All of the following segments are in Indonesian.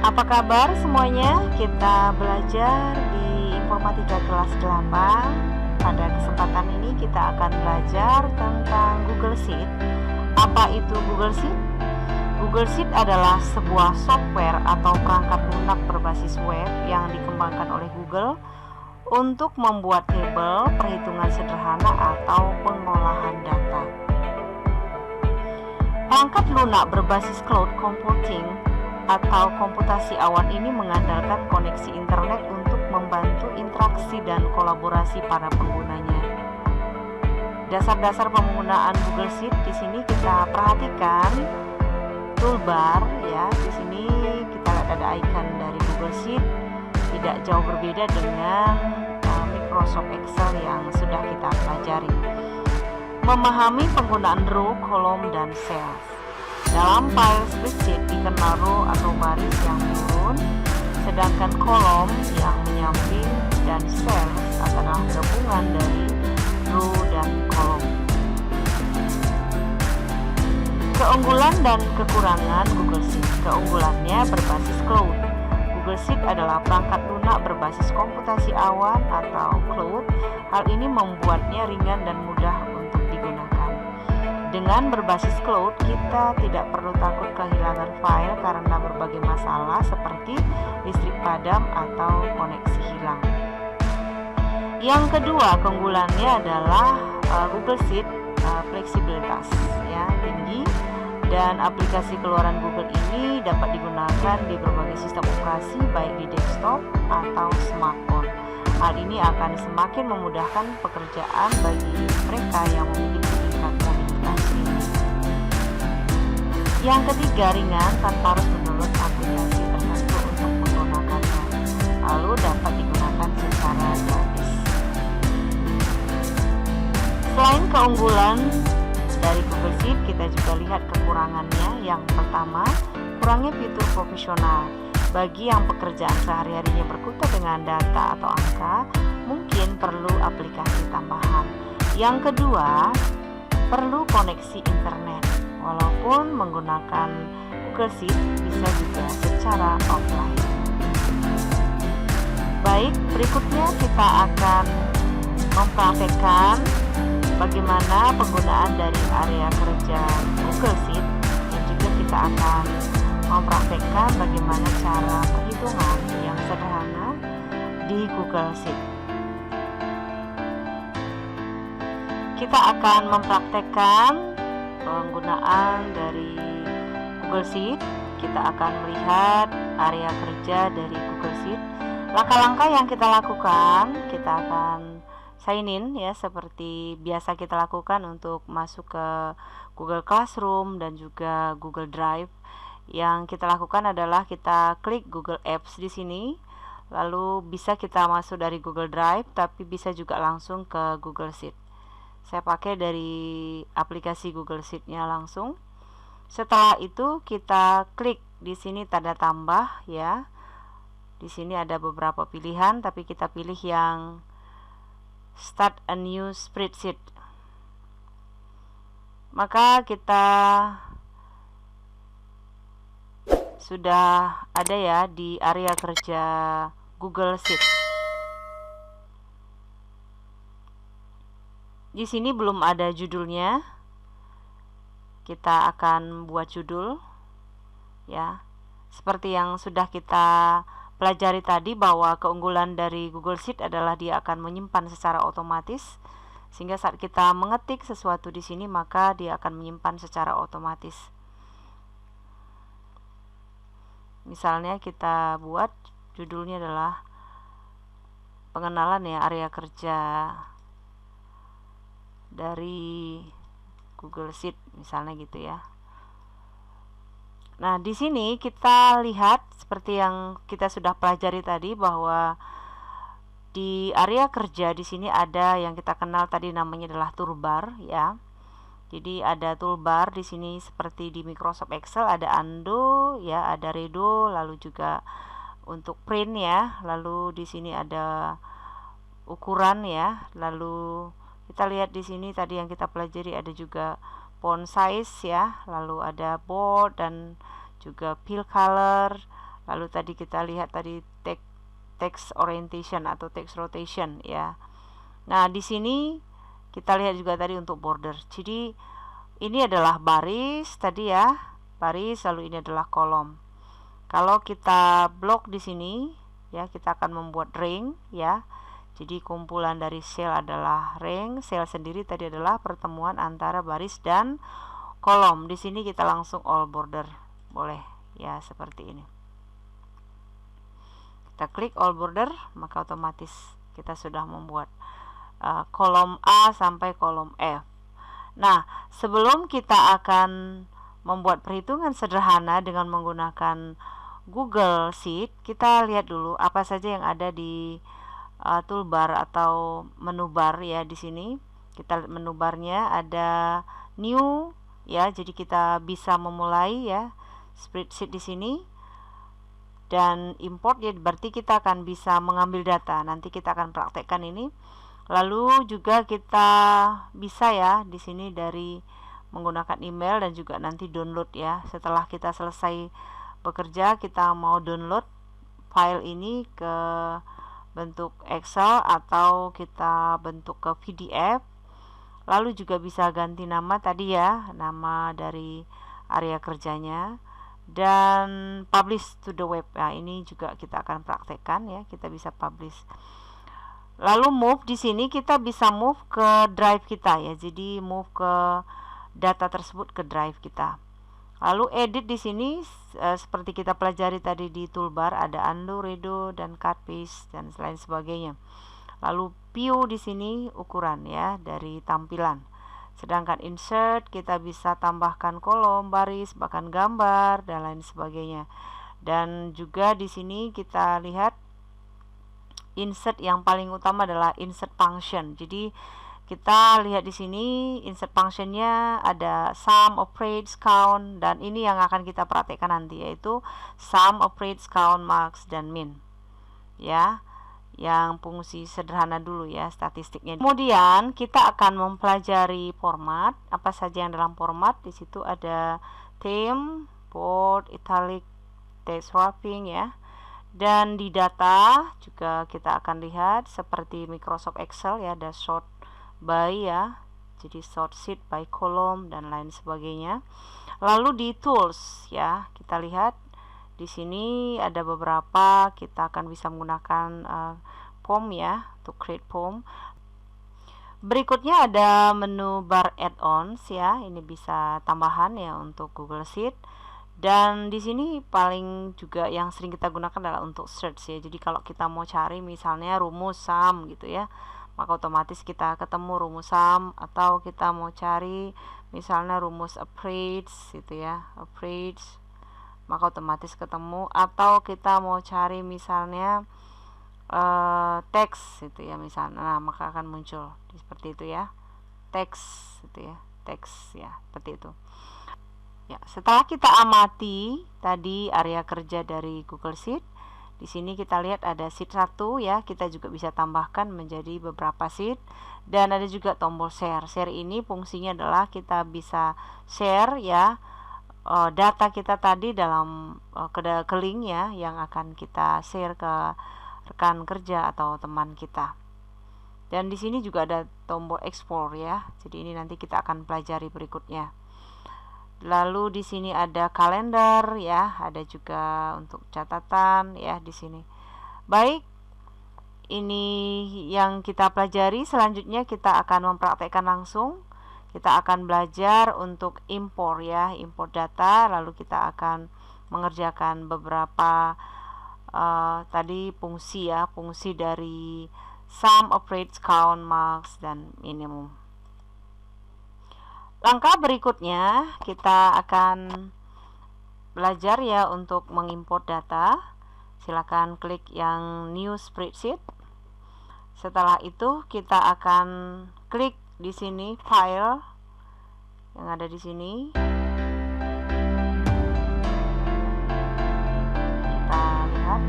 Apa kabar semuanya? Kita belajar di Informatika kelas 8. Pada kesempatan ini kita akan belajar tentang Google Sheet. Apa itu Google Sheet? Google Sheet adalah sebuah software atau perangkat lunak berbasis web yang dikembangkan oleh Google untuk membuat tabel, perhitungan sederhana, atau pengolahan data. Perangkat lunak berbasis cloud computing atau komputasi awan ini mengandalkan koneksi internet untuk membantu interaksi dan kolaborasi para penggunanya. Dasar-dasar penggunaan Google Sheet di sini kita perhatikan toolbar ya. Di sini kita lihat ada icon dari Google Sheet, tidak jauh berbeda dengan Microsoft Excel yang sudah kita pelajari. Memahami penggunaan row, kolom, dan cells. Dalam file spreadsheet dikenal row atau baris yang menurun, sedangkan kolom yang menyamping dan cells adalah gabungan dari row dan kolom. Keunggulan dan kekurangan Google Sheet. Keunggulannya berbasis cloud. Google Sheet adalah perangkat lunak berbasis komputasi awan atau cloud. Hal ini membuatnya ringan dan mudah untuk digunakan. Dengan berbasis cloud, kita tidak perlu takut kehilangan file karena berbagai masalah seperti listrik padam atau koneksi hilang. Yang kedua, keunggulannya adalah Google Sheet fleksibilitas ya, tinggi, dan aplikasi keluaran Google ini dapat digunakan di berbagai sistem operasi baik di desktop atau smartphone. Hal ini akan semakin memudahkan pekerjaan bagi mereka yang memiliki tingkat komunikasi. Yang ketiga, ringan tanpa harus mendownload aplikasi tertentu untuk menggunakannya, lalu dapat digunakan secara gratis. Selain keunggulan dari Google Sheet, kita juga lihat kekurangannya. Yang pertama, kurangnya fitur profesional. Bagi yang pekerjaan sehari-harinya berkutat dengan data atau angka, mungkin perlu aplikasi tambahan. Yang kedua, perlu koneksi internet. Walaupun menggunakan Google Sheet bisa juga secara offline. Baik, berikutnya kita akan mempraktekkan bagaimana penggunaan dari area kerja Google Sheet, dan juga kita akan mempraktekkan bagaimana cara perhitungan yang sederhana di Google Sheet. Kita akan mempraktekkan penggunaan dari Google Sheet. Kita akan melihat area kerja dari Google Sheet. Langkah-langkah yang kita lakukan, kita akan sign in ya, seperti biasa kita lakukan untuk masuk ke Google Classroom dan juga Google Drive. Yang kita lakukan adalah kita klik Google Apps di sini, lalu bisa kita masuk dari Google Drive, tapi bisa juga langsung ke Google Sheet. Saya pakai dari aplikasi Google Sheet-nya langsung. Setelah itu kita klik di sini tanda tambah ya. Di sini ada beberapa pilihan, tapi kita pilih yang Start a new spreadsheet. Maka kita sudah ada ya di area kerja Google Sheet. Di sini belum ada judulnya. Kita akan buat judul ya. Seperti yang sudah kita pelajari tadi, bahwa keunggulan dari Google Sheet adalah dia akan menyimpan secara otomatis, sehingga saat kita mengetik sesuatu di sini maka dia akan menyimpan secara otomatis. Misalnya kita buat judulnya adalah pengenalan ya area kerja dari Google Sheet misalnya gitu ya. Nah, di sini kita lihat seperti yang kita sudah pelajari tadi, bahwa di area kerja di sini ada yang kita kenal tadi namanya adalah toolbar ya. Jadi ada toolbar di sini seperti di Microsoft Excel, ada undo ya, ada redo, lalu juga untuk print ya. Lalu di sini ada ukuran ya. Lalu kita lihat di sini tadi yang kita pelajari ada juga font size ya, lalu ada bold dan juga fill color, Lalu tadi kita lihat tadi text orientation atau text rotation ya. Nah, di sini kita lihat juga tadi untuk border. Jadi ini adalah baris tadi ya, baris, lalu ini adalah kolom. Kalau kita blok di sini ya, kita akan membuat ring ya. Jadi kumpulan dari sel adalah ring, sel sendiri tadi adalah pertemuan antara baris dan kolom. Di sini kita langsung all border, boleh ya, seperti ini. Kita klik all border, maka otomatis kita sudah membuat kolom A sampai kolom F. Nah, sebelum kita akan membuat perhitungan sederhana dengan menggunakan Google Sheet, kita lihat dulu apa saja yang ada di toolbar atau menu bar ya. Di sini kita lihat menu barnya ada new ya, jadi kita bisa memulai ya spreadsheet di sini, dan import ya, berarti kita akan bisa mengambil data. Nanti kita akan praktekkan ini. Lalu juga kita bisa ya di sini dari menggunakan email dan juga nanti download ya. Setelah kita selesai bekerja, kita mau download file ini ke bentuk Excel atau kita bentuk ke PDF. Lalu juga bisa ganti nama tadi ya, nama dari area kerjanya, dan publish to the web. Nah, ini juga kita akan praktekkan ya, kita bisa publish. Lalu move, di sini kita bisa move ke drive kita ya. Jadi move ke data tersebut ke drive kita. Lalu edit di sini seperti kita pelajari tadi di toolbar, ada undo, redo, dan cut, paste, dan lain sebagainya. Lalu view di sini ukuran ya dari tampilan. Sedangkan insert kita bisa tambahkan kolom, baris, bahkan gambar dan lain sebagainya. Dan juga di sini kita lihat insert yang paling utama adalah insert function. Jadi kita lihat di sini insert functionnya ada sum, operates, count, dan ini yang akan kita praktekkan nanti, yaitu sum, operates, count, max, dan min ya, yang fungsi sederhana dulu ya, statistiknya. Kemudian kita akan mempelajari format, apa saja yang dalam format. Di situ ada theme, bold, italic, text wrapping ya. Dan di data juga kita akan lihat seperti Microsoft Excel ya, ada sort by ya, jadi sort sheet by column dan lain sebagainya. Lalu di tools ya, kita lihat di sini ada beberapa, kita akan bisa menggunakan form ya, to create form. Berikutnya ada menu bar add-ons ya, ini bisa tambahan ya untuk Google Sheet. Dan di sini paling juga yang sering kita gunakan adalah untuk search ya. Jadi kalau kita mau cari misalnya rumus sum gitu ya, maka otomatis kita ketemu rumus sum, atau kita mau cari misalnya rumus approach gitu ya, approach, maka otomatis ketemu. Atau kita mau cari misalnya teks gitu ya misalnya, nah maka akan muncul seperti itu ya, teks gitu ya, teks ya, seperti itu. Ya, setelah kita amati tadi area kerja dari Google Sheet, di sini kita lihat ada sheet 1 ya, kita juga bisa tambahkan menjadi beberapa sheet, dan ada juga tombol share. Share ini fungsinya adalah kita bisa share ya data kita tadi dalam ke link ya, yang akan kita share ke rekan kerja atau teman kita. Dan di sini juga ada tombol export ya. Jadi ini nanti kita akan pelajari berikutnya. Lalu di sini ada kalender ya, ada juga untuk catatan ya di sini. Baik, ini yang kita pelajari. Selanjutnya kita akan mempraktekkan langsung. Kita akan belajar untuk import ya, import data. Lalu kita akan mengerjakan beberapa tadi fungsi ya, fungsi dari sum, operates, count, max, dan minimum. Langkah berikutnya kita akan belajar ya untuk mengimport data. Silakan klik yang new spreadsheet. Setelah itu kita akan klik di sini file yang ada di sini. Kita lihat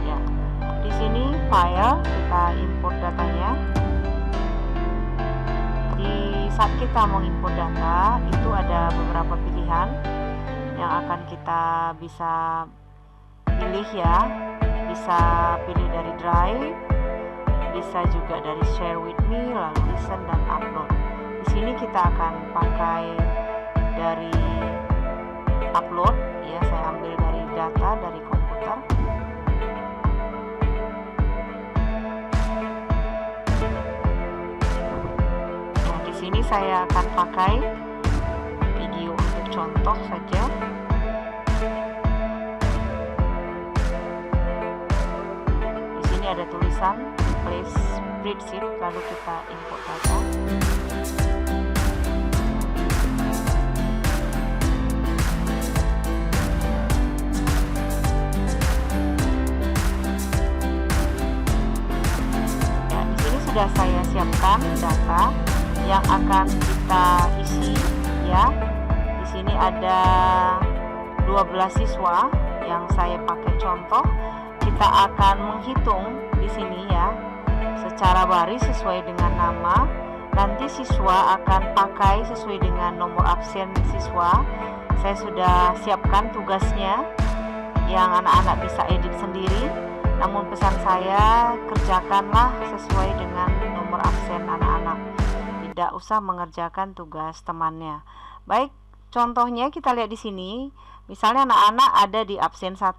ya, di sini file, kita import datanya. Saat kita mengimport data itu ada beberapa pilihan. yang akan kita bisa pilih ya. Bisa pilih dari Drive, bisa juga dari Share with Me, lalu Listen dan Upload. Di sini kita akan pakai dari Upload ya, saya ambil dari data dari komputer. Nah, di sini saya akan pakai video untuk contoh saja. Ada tulisan Place Spreadsheet, lalu kita input data. Ya, di sini sudah saya siapkan data yang akan kita isi ya. Di sini ada 12 siswa yang saya pakai contoh. Kita akan menghitung di sini ya secara baris sesuai dengan nama. Nanti siswa akan pakai sesuai dengan nomor absen siswa. Saya sudah siapkan tugasnya yang anak-anak bisa edit sendiri. Namun pesan saya, kerjakanlah sesuai dengan nomor absen anak-anak. Tidak usah mengerjakan tugas temannya. Baik, contohnya kita lihat di sini. Misalnya anak-anak ada di absen 1.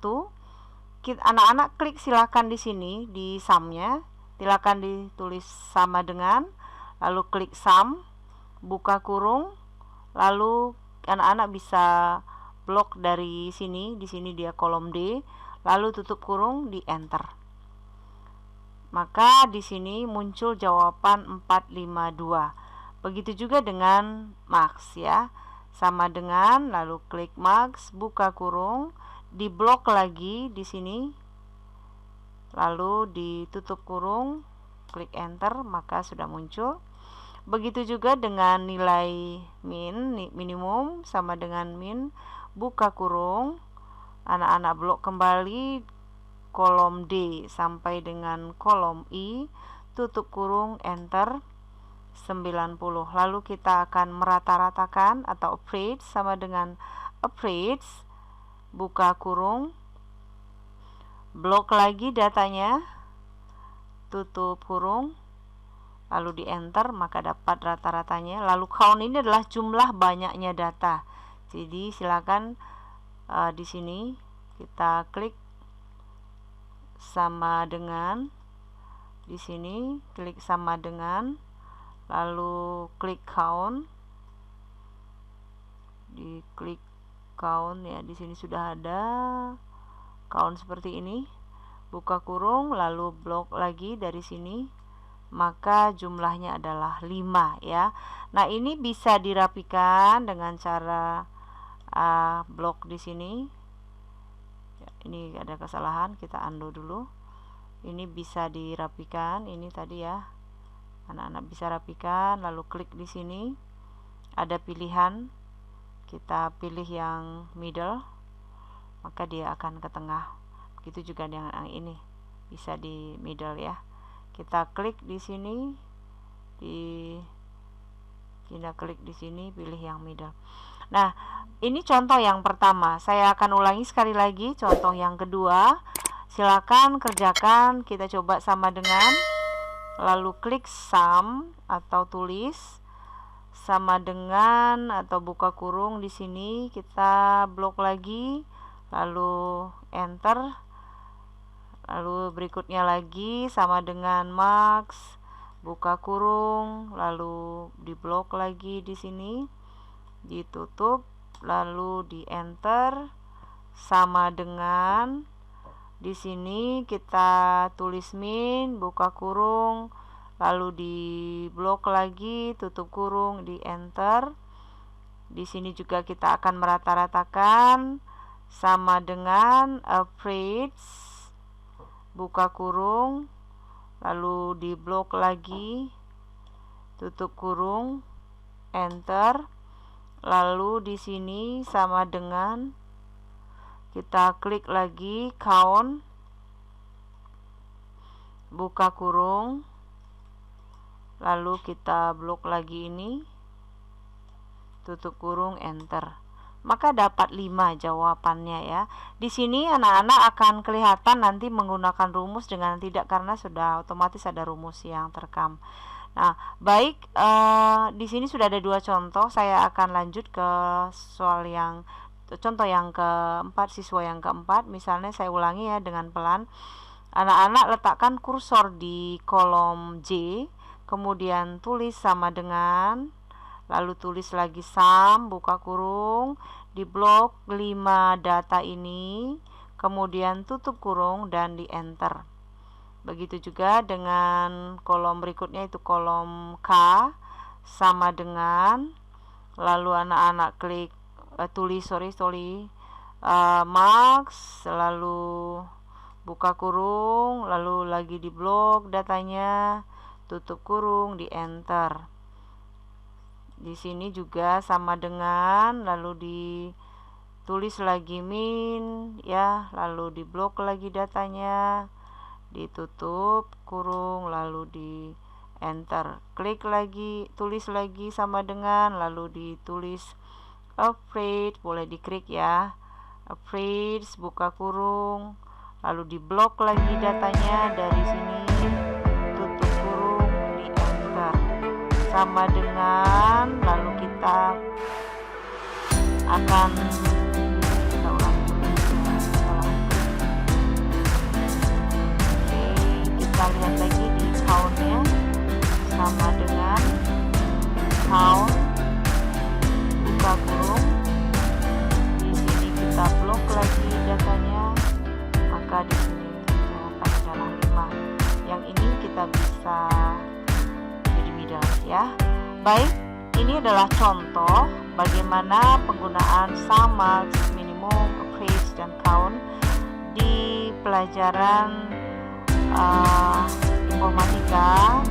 Anak-anak klik silakan di sini di sum-nya, silakan ditulis sama dengan, lalu klik sum, buka kurung, lalu anak-anak bisa blok dari sini, di sini dia kolom D, lalu tutup kurung, di enter. Maka di sini muncul jawaban 452. Begitu juga dengan marks ya, sama dengan, lalu klik marks, buka kurung, di blok lagi di sini, lalu ditutup kurung, klik enter, maka sudah muncul. Begitu juga dengan nilai minimum sama dengan min, buka kurung, anak-anak blok kembali kolom D sampai dengan kolom I, tutup kurung, enter, 90. Lalu kita akan merata-ratakan atau average sama dengan average, buka kurung, blok lagi datanya, tutup kurung, lalu di enter, maka dapat rata-ratanya. Lalu count ini adalah jumlah banyaknya data. Jadi silakan di sini kita klik sama dengan, di sini klik sama dengan, lalu klik count, diklik count ya, di sini sudah ada count seperti ini, buka kurung, lalu blok lagi dari sini, maka jumlahnya adalah 5 ya. Nah, ini bisa dirapikan dengan cara blok di sini. Ya, ini ada kesalahan, kita undo dulu. Ini bisa dirapikan, ini tadi ya. Anak-anak bisa rapikan, lalu klik di sini. Ada pilihan, kita pilih yang middle, maka dia akan ke tengah. Begitu juga dengan yang ini, bisa di middle ya. Kita klik di sini, kita klik di sini, pilih yang middle. Nah, ini contoh yang pertama. Saya akan ulangi sekali lagi contoh yang kedua. Silakan kerjakan, kita coba sama dengan, lalu klik sum atau tulis sama dengan atau buka kurung, di sini kita blok lagi, lalu enter, lalu berikutnya lagi sama dengan marks, buka kurung, lalu di blok lagi di sini, ditutup, lalu di enter, sama dengan, di sini kita tulis min, buka kurung, lalu di blok lagi, tutup kurung, di enter. Di sini juga kita akan merata-ratakan sama dengan average, buka kurung, lalu di blok lagi, tutup kurung, enter. Lalu di sini sama dengan, kita klik lagi count, buka kurung, lalu kita blok lagi ini, tutup kurung, enter. maka dapat 5 jawabannya ya. Di sini anak-anak akan kelihatan nanti menggunakan rumus dengan tidak, karena sudah otomatis ada rumus yang terekam. Nah, baik, di sini sudah ada 2 contoh. Saya akan lanjut ke contoh yang keempat, siswa yang keempat. Misalnya saya ulangi ya dengan pelan. Anak-anak letakkan kursor di kolom J, kemudian tulis sama dengan, lalu tulis lagi sum, buka kurung, di blok 5 data ini, kemudian tutup kurung dan di enter. Begitu juga dengan kolom berikutnya, itu kolom K, sama dengan, lalu anak-anak klik tulis marks, lalu buka kurung, lalu lagi di blok datanya, tutup kurung, di enter. Di sini juga sama dengan, lalu ditulis lagi min ya, lalu di blok lagi datanya, ditutup kurung, lalu di enter. Klik lagi, tulis lagi sama dengan, lalu ditulis afraid, boleh diklik ya, afraid, buka kurung, lalu di blok lagi datanya, dari sini tutup kurung, di enter. Sama dengan, lalu kita akan kita lihat lagi di count-nya, sama dengan count, buka kurung, di sini kita blok lagi datanya, maka di sini jawabannya adalah 5. Yang ini kita bisa ya. Baik, ini adalah contoh bagaimana penggunaan sum, max, minimum, average, dan count di pelajaran informatika